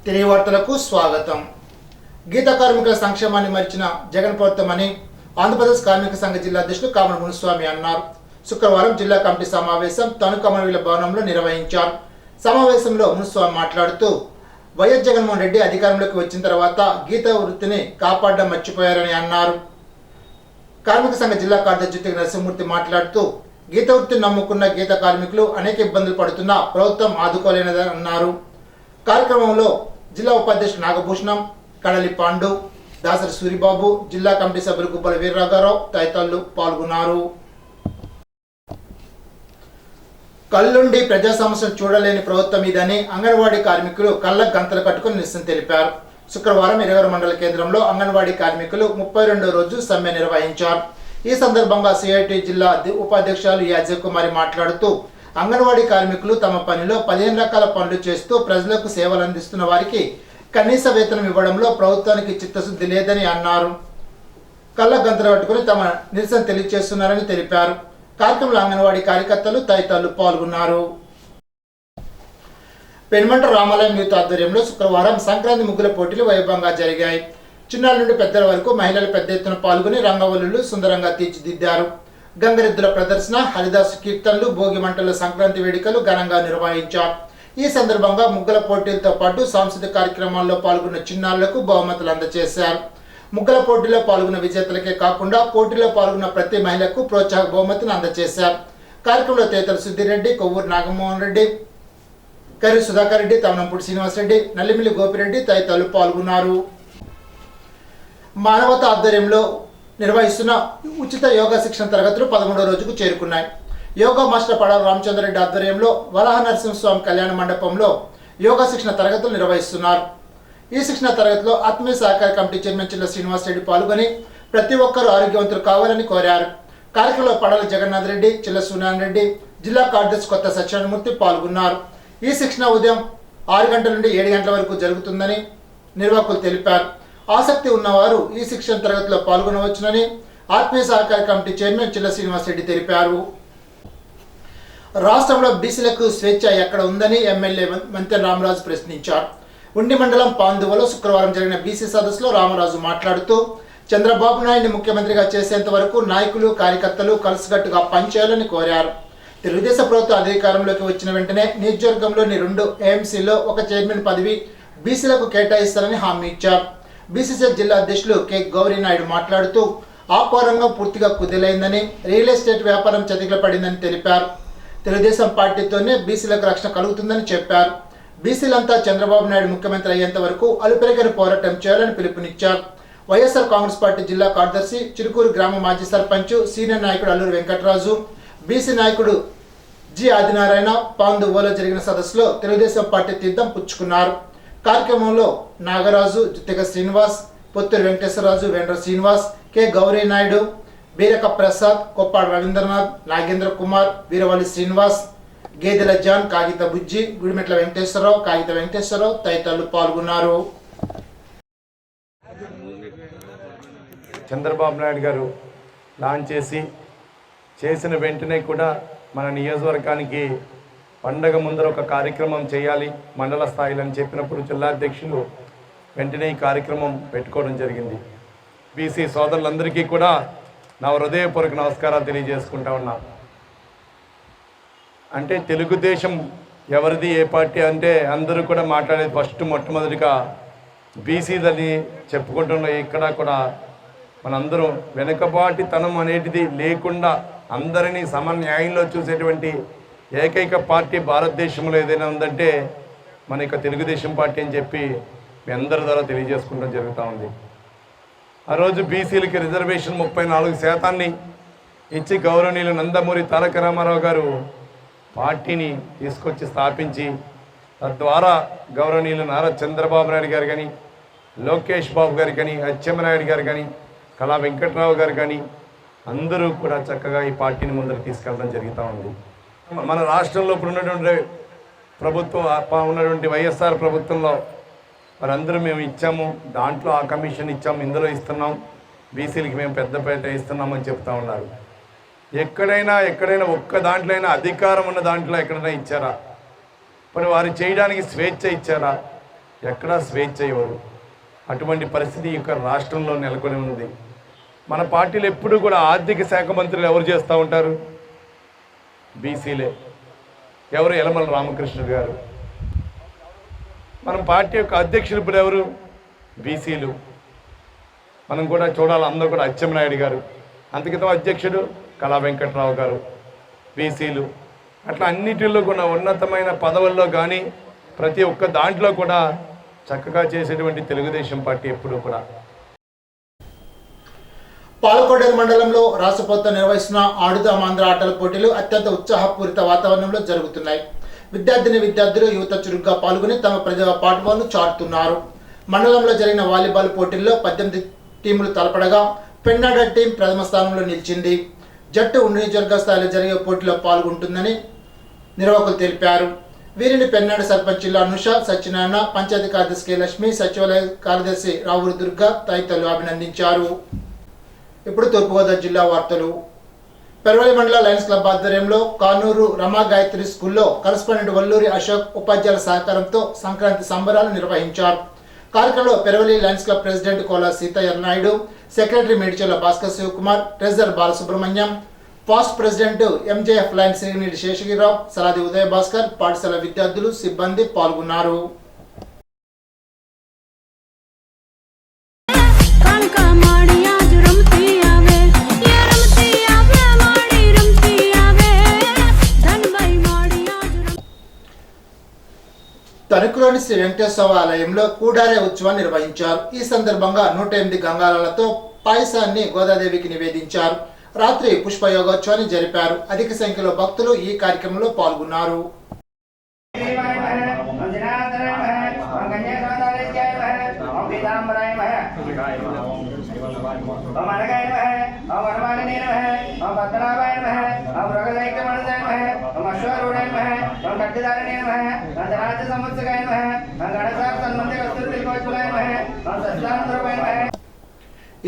తిరిగి వార్తలకు స్వాగతం. గీత కార్మికుల సంక్షేమాన్ని మరిచిన జగన్ ప్రభుత్వమని ఆంధ్రప్రదేశ్ కార్మిక సంఘ జిల్లా అధ్యక్షుడు కామన మునుస్వామి అన్నారు. శుక్రవారం జిల్లా కమిటీ సమావేశం తణుకమరవీల భవనంలో నిర్వహించారు. సమావేశంలో మునుస్వామి మాట్లాడుతూ వైఎస్ జగన్మోహన్ రెడ్డి అధికారంలోకి వచ్చిన తర్వాత గీత వృత్తిని కాపాడడం మర్చిపోయారని అన్నారు. కార్మిక సంఘ జిల్లా కార్యదర్శి నరసింహమూర్తి మాట్లాడుతూ గీత వృత్తిని నమ్ముకున్న గీత కార్మికులు అనేక ఇబ్బందులు పడుతున్నా ప్రభుత్వం ఆదుకోలేనిదని అన్నారు. కార్యక్రమంలో జిల్లా ఉపాధ్యక్షుడు నాగభూషణం, కడలి పాండు, దాసరి సూరిబాబు, జిల్లా కమిటీ సభ్యులు గుబ్బల వీర్రాఘరావు తదితరులు పాల్గొన్నారు. కళ్ళుండి ప్రజా సమస్యలు చూడలేని ప్రభుత్వం ఇదని అంగన్వాడీ కార్మికులు కళ్ళకు గంతలు కట్టుకుని నిరసన తెలిపారు. శుక్రవారం ఇరవై మండల కేంద్రంలో అంగన్వాడీ కార్మికులు 32వ రోజు సమ్మె నిర్వహించారు. ఈ సందర్భంగా సిఐటి జిల్లా ఉపాధ్యక్షులు యాజవ్ కుమారి మాట్లాడుతూ అంగన్వాడీ కార్మికులు తమ పనిలో 15 రకాల పనులు చేస్తూ ప్రజలకు సేవలు అందిస్తున్న వారికి కనీస వేతనం ఇవ్వడంలో ప్రభుత్వానికి చిత్తశుద్ధి లేదని అన్నారు. కళ్ళ గంతలు కట్టుకుని తమ నిరసన తెలియజేస్తున్నారని తెలిపారు. కార్యక్రమంలో అంగన్వాడీ కార్యకర్తలు తదితరులు పాల్గొన్నారు. పెనుమంట రామాలయం యూత్ ఆధ్వర్యంలో శుక్రవారం సంక్రాంతి ముగ్గుల పోటీలు వైభవంగా జరిగాయి. చిన్నాల నుండి పెద్దల వరకు మహిళలు పెద్ద ఎత్తున పాల్గొని రంగవల్లులు సుందరంగా తీర్చిదిద్దారు. గంగరెద్దుల ప్రదర్శన, హరిదాసు కీర్తనలు, భోగి మంటల సంక్రాంతి వేడుకలు ఘనంగా నిర్వహించారు. ఈ సందర్భంగా ముగ్గుల పోటీలతో పాటు సాంస్కృతిక కార్యక్రమాల్లో పాల్గొన్న చిన్నారులకు బహుమతులు అందజేశారు. ముగ్గుల పోటీలో పాల్గొన్న విజేతలకే కాకుండా పోటీలో పాల్గొన్న ప్రతి మహిళకు ప్రోత్సాహక బహుమతిని అందజేశారు. కార్యక్రమంలో తేతల సుద్దిరెడ్డి, కొవ్వూరు నాగమోహన్ రెడ్డి, కర్రి సుధాకర్ రెడ్డి, తమనంపూడి శ్రీనివాసరెడ్డి, నల్లిమిల్లి గోపిరెడ్డి తదితరులు పాల్గొన్నారు. మానవత ఆధ్వర్యంలో నిర్వహిస్తున్న ఉచిత యోగా శిక్షణ తరగతులు 11వ రోజుకు చేరుకున్నాయి. యోగా మాస్టర్ పడాల రామచంద్రరెడ్డి ఆధ్వర్యంలో వరాహ నరసింహస్వామి కళ్యాణ మండపంలో యోగా శిక్షణ తరగతులు నిర్వహిస్తున్నారు. ఈ శిక్షణ తరగతిలో ఆత్మీయ సహకార కమిటీ చైర్మన్ చిల్ల శ్రీనివాసరెడ్డి పాల్గొని ప్రతి ఒక్కరూ ఆరోగ్యవంతులు కావాలని కోరారు. కార్యక్రమంలో పడాల జగన్నాథ్ రెడ్డి, చిల్ల సూర్యనారాయణ రెడ్డి, జిల్లా కార్యదర్శి కొత్త సత్యనారాయణమూర్తి పాల్గొన్నారు. ఈ శిక్షణ ఉదయం 6 గంటల నుండి 7 గంటల వరకు జరుగుతుందని నిర్వాహకులు తెలిపారు. ఆసక్తి ఉన్నవారు ఈ శిక్షణ తరగతిలో పాల్గొనవచ్చునని ఆత్మీయ సహకార కమిటీ చైర్మన్ చిల్ల శ్రీనివాసరెడ్డి తెలిపారు. రాష్ట్రంలో బీసీలకు స్వేచ్ఛ ఎక్కడ ఉందని ఎమ్మెల్యే మంతెన రామరాజు ప్రశ్నించారు. ఉండి మండలం పాందువలో శుక్రవారం జరిగిన బీసీ సదస్సులో రామరాజు మాట్లాడుతూ చంద్రబాబు నాయుడిని ముఖ్యమంత్రిగా చేసేంత వరకు నాయకులు, కార్యకర్తలు కలిసికట్టుగా పనిచేయాలని కోరారు. తెలుగుదేశం ప్రభుత్వం అధికారంలోకి వచ్చిన వెంటనే నియోజకవర్గంలోని 2 ఏఎంసీలో ఒక చైర్మన్ పదవి బీసీలకు కేటాయిస్తారని హామీ ఇచ్చారు. బీసీసీ జిల్లా అధ్యక్షులు కె గౌరీ నాయుడు మాట్లాడుతూ ఆక్వా రంగం పూర్తిగా కుదేలైందని, రియల్ ఎస్టేట్ వ్యాపారం చతికిల పడిందని తెలిపారు. తెలుగుదేశం పార్టీతోనే బీసీలకు రక్షణ కలుగుతుందని చెప్పారు. బీసీలంతా చంద్రబాబు నాయుడు ముఖ్యమంత్రి అయ్యేంత వరకు అలుపెరగని పోరాటం చేయాలని పిలుపునిచ్చారు. వైఎస్ఆర్ కాంగ్రెస్ పార్టీ జిల్లా కార్యదర్శి, చిరుకూరు గ్రామ మాజీ సర్పంచ్, సీనియర్ నాయకుడు అల్లూరు వెంకటరాజు, బీసీ నాయకుడు జి ఆదినారాయణ పాందువలో జరిగిన సదస్సులో తెలుగుదేశం పార్టీ తీర్థం పుచ్చుకున్నారు. కార్యక్రమంలో నాగరాజు, జుత్తిక శ్రీనివాస్, పొత్తూరు వెంకటేశ్వరరాజు, వెండ్ర శ్రీనివాస్, కె గౌరీ నాయుడు, బీరక ప్రసాద్, కొప్పాడ రవీంద్రనాథ్, నాగేంద్ర కుమార్, వీరవల్లి శ్రీనివాస్, గేదెల జాన్, కాగిత బుజ్జి, గుడిమెట్ల వెంకటేశ్వరరావు, కాగిత వెంకటేశ్వరరావు తదితరులు పాల్గొన్నారు. చంద్రబాబు నాయుడు గారు లాంచ్ చేసిన వెంటనే కూడా మన నియోజకవర్గానికి పండగ ముందర ఒక కార్యక్రమం చేయాలి మండల స్థాయిలో అని చెప్పినప్పుడు జిల్లా అధ్యక్షులు వెంటనే ఈ కార్యక్రమం పెట్టుకోవడం జరిగింది. బీసీ సోదరులందరికీ కూడా నా హృదయపూర్వక నమస్కారాలు తెలియజేసుకుంటా ఉన్నా. అంటే తెలుగుదేశం ఎవరిది, ఏ పార్టీ అంటే అందరూ కూడా మాట్లాడేది మొట్టమొదటిగా బీసీదని చెప్పుకుంటున్న ఇక్కడ కూడా మనందరం వెనుకబాటితనం అనేటిది లేకుండా అందరినీ సమన్యాయంలో చూసేటువంటి ఏకైక పార్టీ భారతదేశంలో ఏదైనా ఉందంటే మన యొక్క తెలుగుదేశం పార్టీ అని చెప్పి మీ అందరి ద్వారా తెలియజేసుకుంటూ జరుగుతూ ఉంది. ఆ రోజు బీసీలకి రిజర్వేషన్ 34% ఇచ్చి గౌరవనీయులు నందమూరి తారక రామారావు గారు పార్టీని తీసుకొచ్చి స్థాపించి తద్వారా గౌరవనీయులు నారా చంద్రబాబు నాయుడు గారు కానీ, లోకేష్ బాబు గారు కానీ, అచ్చెన్నాయుడు గారు కానీ, కళా వెంకట్రావు గారు కానీ అందరూ కూడా చక్కగా ఈ పార్టీని ముందరకు తీసుకెళ్ళడం జరుగుతూ ఉంది. మన రాష్ట్రంలో ఇప్పుడు ఉన్నటువంటి వైఎస్ఆర్ ప్రభుత్వంలో మరందరూ మేము ఇచ్చాము, దాంట్లో ఆ కమిషన్ ఇచ్చాము, ఇందులో ఇస్తున్నాం, బీసీలకి మేము పెద్దపేట ఇస్తున్నామని చెప్తా ఉన్నారు. ఎక్కడైనా ఒక్క దాంట్లో అయినా అధికారం ఉన్న దాంట్లో ఎక్కడైనా ఇచ్చారా? మరి వారు చేయడానికి స్వేచ్ఛ ఇచ్చారా? ఎక్కడా స్వేచ్ఛ ఇవ్వరు. అటువంటి పరిస్థితి ఈ యొక్క రాష్ట్రంలో నెలకొని ఉంది. మన పార్టీలు ఎప్పుడూ కూడా ఆర్థిక శాఖ మంత్రులు ఎవరు చేస్తూ ఉంటారు? బీసీలే. ఎవరు? యలమల రామకృష్ణ గారు. మన పార్టీ యొక్క అధ్యక్షులు ఇప్పుడు ఎవరు? బీసీలు. మనం కూడా చూడాలి, అందరూ కూడా అచ్చెన్నాయుడు గారు. అంతకితం అధ్యక్షుడు కళా వెంకట్రావు గారు, బీసీలు. అట్లా అన్నిటిలో కూడా ఉన్నతమైన పదవుల్లో కానీ ప్రతి ఒక్క దాంట్లో కూడా చక్కగా చేసేటువంటి తెలుగుదేశం పార్టీ ఎప్పుడూ కూడా. పాలకొండేరు మండలంలో రాష్ట్రపోత నిర్వహిస్తున్న ఆడుదాం ఆంధ్ర ఆటల పోటీలు అత్యంత ఉత్సాహపూరిత వాతావరణంలో జరుగుతున్నాయి. విద్యార్థులు యువత చురుగ్గా పాల్గొని తమ ప్రతిభా పాఠవాలను చాటుతున్నారు. మండలంలో జరిగిన వాలీబాల్ పోటీల్లో 18 టీములు తలపడగా పెన్నాడ టీం ప్రథమ స్థానంలో నిలిచింది. జట్టు ఉండి నియోజకవర్గ స్థాయిలో జరిగే పోటీలో పాల్గొంటుందని నిర్వాహకులు తెలిపారు. వీరిని పెన్నాడ సర్పంచ్ అనుష, సత్యనారాయణ, పంచాయతీ కార్యదర్శి కె లక్ష్మి, సచివాలయ కార్యదర్శి రావురు దుర్గా తదితరులు అభినందించారు. ఇప్పుడు తూర్పుగోదావరి జిల్లా వార్తలు. పెరవలి మండల లయన్స్ క్లబ్ ఆధ్వర్యంలో కానూరు రమా గాయత్రి స్కూల్లో కరస్పాండెంట్ వల్లూరి అశోక్ ఉపాధ్యాయుల సహకారంతో సంక్రాంతి సంబరాలు నిర్వహించారు. కార్యక్రమంలో Peravali Lions club president Kola Seethaiah Naidu, secretary Medichella Bhaskar Sivakumar, treasurer Balasubrahmanyam, past president MJF Lions Srinidhi Seshagirirao, Saladi Udaya Bhaskar, పాఠశాల విద్యార్థులు, సిబ్బంది పాల్గొన్నారు. తణుకులోని శ్రీ వెంకటేశ్వర ఆలయంలో కూడారే ఉత్సవాన్ని నిర్వహించారు. ఈ సందర్భంగా 108 గంగాలతో పాయసాన్ని గోదాదేవికి నివేదించారు. రాత్రి పుష్పయోగోత్సవాన్ని జరిపారు. అధిక సంఖ్యలో భక్తులు ఈ కార్యక్రమంలో పాల్గొన్నారు.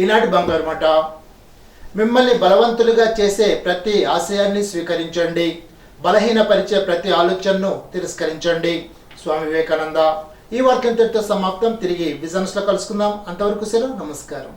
ఈనాటి బంగారు మాట. మిమ్మల్ని బలవంతులుగా చేసే ప్రతి ఆశయాన్ని స్వీకరించండి, బలహీనపరిచే ప్రతి ఆలోచనను తిరస్కరించండి. స్వామి వివేకానంద. ఈ వాక్యంతో సమాప్తం. తిరిగి విజన్స్ లో కలుసుకుందాం. అంతవరకు సెలవు. నమస్కారం.